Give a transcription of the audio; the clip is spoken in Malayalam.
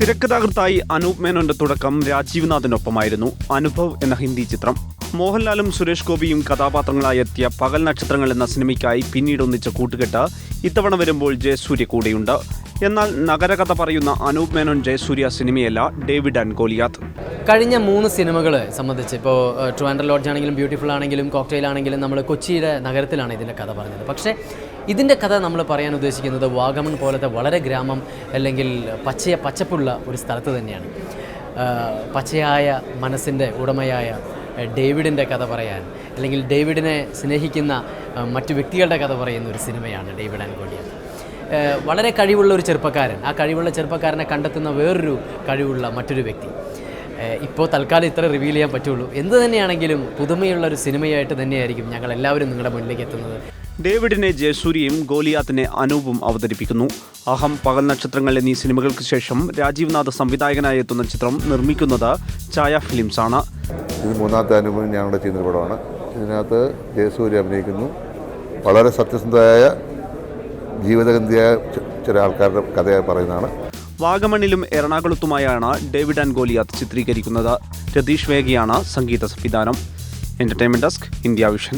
തിരക്കഥാകൃത്തായി അനൂപ് മേനോന്റെ തുടക്കം രാജീവ് നാഥിനൊപ്പമായിരുന്നു. അനുഭവ് എന്ന ഹിന്ദി ചിത്രം. മോഹൻലാലും സുരേഷ് ഗോപിയും കഥാപാത്രങ്ങളായി എത്തിയ പകൽ നക്ഷത്രങ്ങൾ എന്ന സിനിമയ്ക്കായി പിന്നീട് ഒന്നിച്ച കൂട്ടുകെട്ട് ഇത്തവണ വരുമ്പോൾ ജയസൂര്യ കൂടെയുണ്ട്. എന്നാൽ നഗരകഥ പറയുന്ന അനൂപ് മേനോൻ ജയസൂര്യ സിനിമയല്ല ഡേവിഡ് ആൻഡ് ഗോലിയാത്ത്. കഴിഞ്ഞ 3 സിനിമകൾ സംബന്ധിച്ച് ഇപ്പോൾ ട്രിവാൻഡ്രം ലോഡ്ജ് ആണെങ്കിലും ബ്യൂട്ടിഫുൾ ആണെങ്കിലും കോക്ടെയിൽ ആണെങ്കിലും നമ്മൾ കൊച്ചിയുടെ നഗരത്തിലാണ് ഇതിൻ്റെ കഥ പറഞ്ഞത്. പക്ഷേ ഇതിൻ്റെ കഥ നമ്മൾ പറയാൻ ഉദ്ദേശിക്കുന്നത് വാഗമൺ പോലത്തെ വളരെ ഗ്രാമം അല്ലെങ്കിൽ പച്ചപ്പുള്ള ഒരു സ്ഥലത്ത് തന്നെയാണ്. പച്ചയായ മനസ്സിൻ്റെ ഉടമയായ ഡേവിഡിൻ്റെ കഥ പറയാൻ അല്ലെങ്കിൽ ഡേവിഡിനെ സ്നേഹിക്കുന്ന മറ്റു വ്യക്തികളുടെ കഥ പറയുന്ന ഒരു സിനിമയാണ് ഡേവിഡ് ആൻഡ് ഗോലിയാത്ത്. വളരെ കഴിവുള്ള ഒരു ചെറുപ്പക്കാരൻ, ആ കഴിവുള്ള ചെറുപ്പക്കാരനെ കണ്ടെത്തുന്ന വേറൊരു കഴിവുള്ള മറ്റൊരു വ്യക്തി. ഇപ്പോൾ തൽക്കാലം ഇത്ര റിവീൽ ചെയ്യാൻ പറ്റുള്ളൂ. എന്ത് തന്നെയാണെങ്കിലും പുതുമയുള്ള ഒരു സിനിമയായിട്ട് തന്നെയായിരിക്കും ഞങ്ങൾ എല്ലാവരും നിങ്ങളുടെ മുന്നിലേക്ക് എത്തുന്നത്. ഡേവിഡിനെ ജയസൂര്യയും ഗോലിയാത്തിനെ അനൂപും അവതരിപ്പിക്കുന്നു. അഹം, പകൽ നക്ഷത്രങ്ങൾ എന്നീ സിനിമകൾക്ക് ശേഷം രാജീവ് നാഥ് സംവിധായകനായി എത്തുന്ന ചിത്രം നിർമ്മിക്കുന്നത് ഛായ ഫിലിംസ് ആണ്. ഇത് 3ാമത്തെ അനുഭവം ഞങ്ങളുടെ ചെയ്യുന്ന പടമാണ്. ഇതിനകത്ത് ജയസൂര്യ അഭിനയിക്കുന്നു. വളരെ സത്യസന്ധമായ ജീവിതഗന്ധിയായ ചില ആൾക്കാരുടെ കഥയായി പറയുന്നതാണ്. വാഗമണിലും എറണാകുളത്തുമായാണ് ഡേവിഡ് ആൻഡ് ഗോലിയാത്ത് ചിത്രീകരിക്കുന്നത്. രതീഷ് വേഗിയാണ് സംഗീത സംവിധാനം. Entertainment desk, India vision.